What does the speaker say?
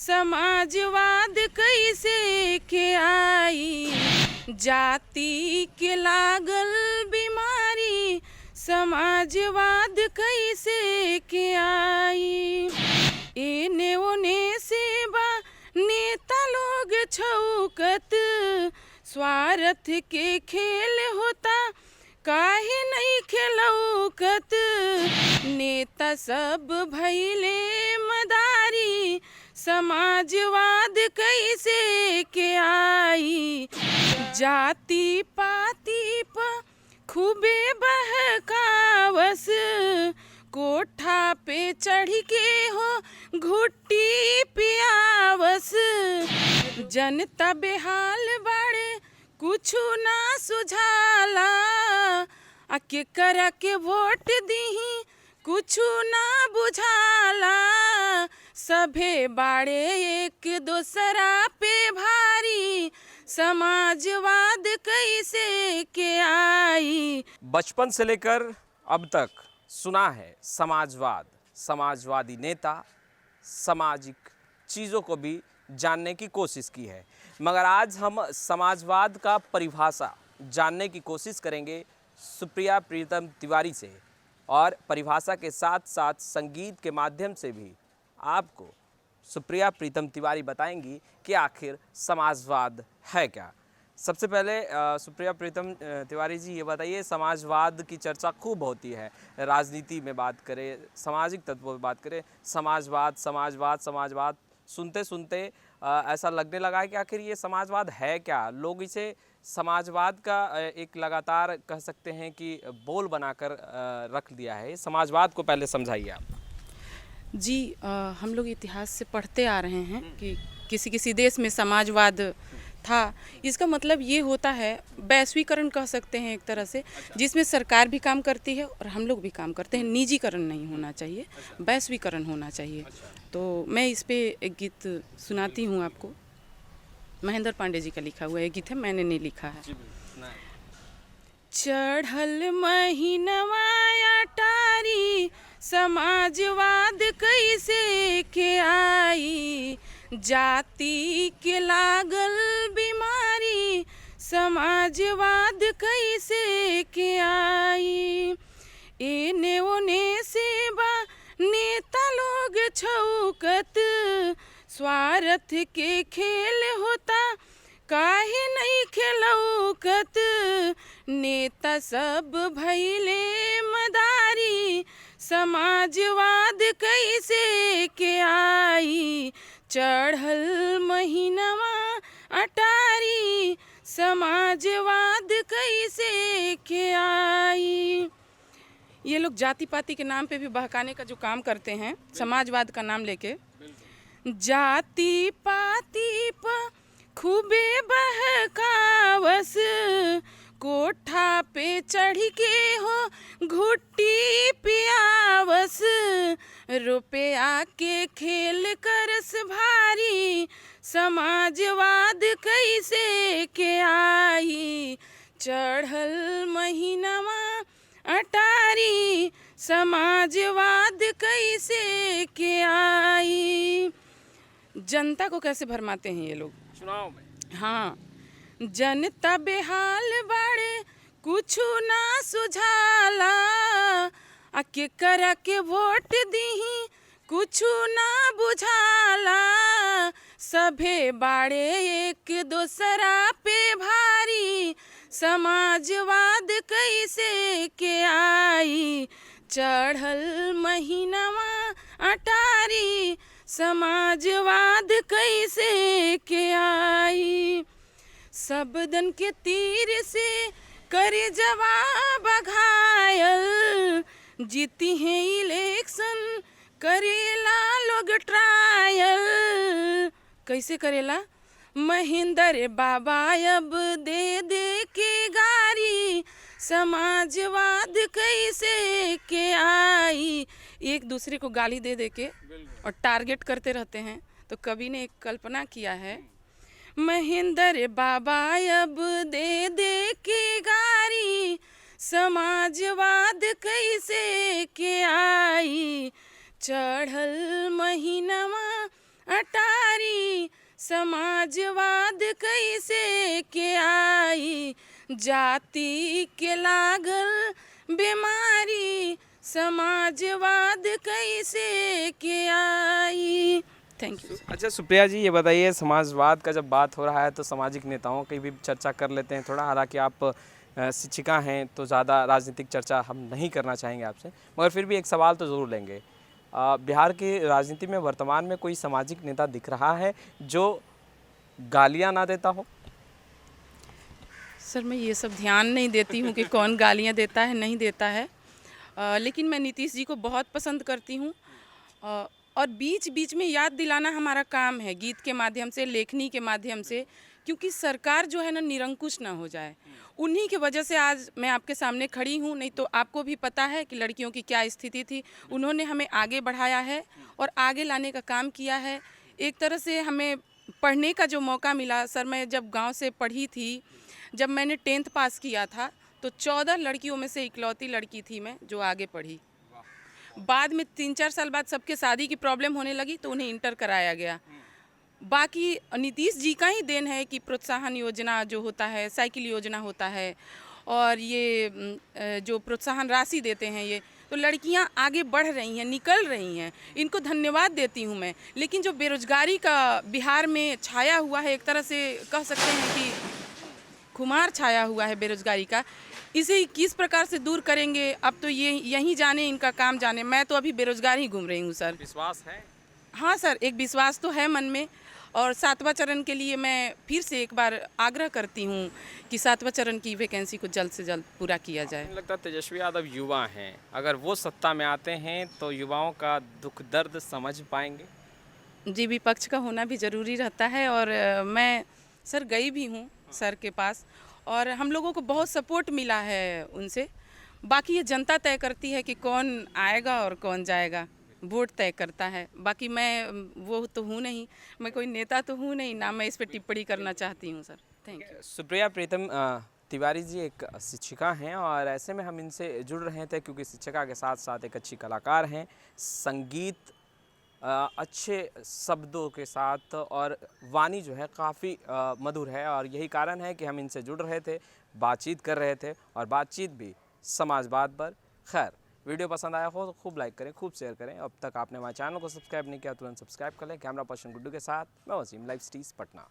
समाजवाद कैसे के आई, जाति के लागल बीमारी समाजवाद कैसे के आई। एने ओने से बा नेता लोग छौकत, स्वार्थ के खेल होता काहे नहीं खेलौकत। नेता सब भइले मदारी समाजवाद कैसे के आई। जाति पाति प खूबे बहकावस, कोठा पे चढ़ के हो घुट्टी पियावस। जनता बेहाल बाड़े कुछु ना सुझाला, आके करा के वोट दीही कुछु ना बुझाला। सभे बाड़े एक दूसरा पे भारी समाजवाद कैसे के आई। बचपन से लेकर अब तक सुना है समाजवाद, समाजवादी नेता, सामाजिक चीज़ों को भी जानने की कोशिश की है, मगर आज हम समाजवाद का परिभाषा जानने की कोशिश करेंगे सुप्रिया प्रीतम तिवारी से, और परिभाषा के साथ साथ संगीत के माध्यम से भी आपको सुप्रिया प्रीतम तिवारी बताएंगी कि आखिर समाजवाद है क्या। सबसे पहले सुप्रिया प्रीतम तिवारी जी, ये बताइए, समाजवाद की चर्चा खूब होती है, राजनीति में बात करें, सामाजिक तत्वों में बात करें, समाजवाद समाजवाद समाजवाद सुनते सुनते ऐसा लगने लगा है कि आखिर ये समाजवाद है क्या। लोग इसे समाजवाद का एक लगातार कह सकते हैं कि बोल बनाकर रख दिया है। समाजवाद को पहले समझाइए आप। जी, हम लोग इतिहास से पढ़ते आ रहे हैं कि किसी किसी देश में समाजवाद था। इसका मतलब ये होता है, वैश्वीकरण कह सकते हैं एक तरह से, जिसमें सरकार भी काम करती है और हम लोग भी काम करते हैं। निजीकरण नहीं होना चाहिए, वैश्वीकरण होना चाहिए। तो मैं इस पे एक गीत सुनाती हूँ आपको। महेंद्र पांडे जी का लिखा हुआ एक गीत है, मैंने नहीं लिखा है। चढ़ल महीनवा अटारी समाजवाद कैसे के आई, जाति के लागल बीमारी समाजवाद कैसे के आई। एने ओने से बा नेता लोग छौकत, स्वार्थ के खेल होता काहे नहीं खेलौकत। नेता सब भइले मदारी समाजवाद कैसे के आई। चढ़ल महीनवा अटारी समाजवाद कैसे के आई। ये लोग जाति पाति के नाम पे भी बहकाने का जो काम करते हैं, समाजवाद का नाम लेके। जाति पाति प खूबे बहकावस, कोठा पे चढ़ के हो घुट्टी पियावस। रुपया के खेल करस भारी समाजवाद कैसे के आई। चढ़ल महीनवा अटारी समाजवाद कैसे के आई। जनता को कैसे भरमाते हैं ये लोग चुनाव में। हाँ, जनता बेहाल बाड़े कुछु ना सुझाला, आके करा के वोट दीही कुछु ना बुझाला। सभे बाड़े एक दूसरा पे भारी समाजवाद कैसे के आई। चढ़ल महीनवा अटारी समाजवाद कैसे के आई। सबदन के तीर से करे जवाब घायल, जीती हैं इलेक्शन करेला लोग ट्रायल। कैसे करेला? महेंद्र बाबा अब दे दे के गारी समाजवाद कैसे के आई। एक दूसरे को गाली दे दे के और टारगेट करते रहते हैं। तो कवि ने एक कल्पना किया है, महेंद्र बाबा अब दे दे के गारी समाजवाद कैसे के आई। चढ़ल महीनवा अटारी, समाजवाद कैसे के आई, जाति के लागल बीमारी, समाजवाद कैसे के आई। Thank you. अच्छा सुप्रिया जी, ये बताइए, समाजवाद का जब बात हो रहा है तो सामाजिक नेताओं की भी चर्चा कर लेते हैं थोड़ा। हालांकि आप शिक्षिका हैं तो ज़्यादा राजनीतिक चर्चा हम नहीं करना चाहेंगे आपसे, मगर फिर भी एक सवाल तो ज़रूर लेंगे। बिहार की राजनीति में वर्तमान में कोई सामाजिक नेता दिख रहा है जो गालियां ना देता हो? सर मैं ये सब ध्यान नहीं देती हूँ कि कौन गालियाँ देता है नहीं देता है, लेकिन मैं नीतीश जी को बहुत पसंद करती हूँ। और बीच बीच में याद दिलाना हमारा काम है, गीत के माध्यम से, लेखनी के माध्यम से, क्योंकि सरकार जो है ना निरंकुश ना हो जाए। उन्हीं की वजह से आज मैं आपके सामने खड़ी हूँ, नहीं तो आपको भी पता है कि लड़कियों की क्या स्थिति थी। उन्होंने हमें आगे बढ़ाया है और आगे लाने का काम किया है। एक तरह से हमें पढ़ने का जो मौका मिला, सर मैं जब गांव से पढ़ी थी, जब मैंने 10th पास किया था तो 14 लड़कियों में से इकलौती लड़की थी मैं जो आगे पढ़ी। बाद में 3-4 साल बाद सबके शादी की प्रॉब्लम होने लगी तो उन्हें इंटर कराया गया। बाकी नीतीश जी का ही देन है कि प्रोत्साहन योजना जो होता है, साइकिल योजना होता है, और ये जो प्रोत्साहन राशि देते हैं, ये तो लड़कियां आगे बढ़ रही हैं, निकल रही हैं, इनको धन्यवाद देती हूं मैं। लेकिन जो बेरोजगारी का बिहार में छाया हुआ है, एक तरह से कह सकते हैं कि खुमार छाया हुआ है बेरोजगारी का, इसे किस प्रकार से दूर करेंगे अब तो ये यहीं जाने, इनका काम जाने। मैं तो अभी बेरोजगार ही घूम रही हूँ सर। विश्वास है? हाँ सर, एक विश्वास तो है मन में, और 7वां चरण के लिए मैं फिर से एक बार आग्रह करती हूँ कि 7वां चरण की वैकेंसी को जल्द से जल्द पूरा किया जाए। मुझे लगता है तेजस्वी यादव युवा हैं, अगर वो सत्ता में आते हैं तो युवाओं का दुख दर्द समझ पाएंगे? जी, विपक्ष का होना भी ज़रूरी रहता है, और मैं सर गई भी हूँ सर के पास, और हम लोगों को बहुत सपोर्ट मिला है उनसे। बाकी ये जनता तय करती है कि कौन आएगा और कौन जाएगा, वोट तय करता है। बाकी मैं वो तो हूँ नहीं, मैं कोई नेता तो हूँ नहीं ना, मैं इस पर टिप्पणी करना चाहती हूँ sir. Thank you. Supriya Pritam Tiwari ji एक शिक्षिका हैं, और ऐसे में हम इनसे जुड़ रहे थे क्योंकि शिक्षिका के साथ साथ एक अच्छी कलाकार हैं, संगीत अच्छे शब्दों के साथ, और वाणी जो है काफ़ी मधुर है, और यही कारण है कि हम इनसे जुड़ रहे थे, बातचीत कर रहे थे, और बातचीत भी समाजवाद पर। खैर, वीडियो पसंद आया हो तो खूब लाइक करें, खूब शेयर करें। अब तक आपने हमारे चैनल को सब्सक्राइब नहीं किया तुरंत सब्सक्राइब कर लें। कैमरा पर्सन गुड्डू के साथ मैं वसीम, लाइव स्टीज पटना।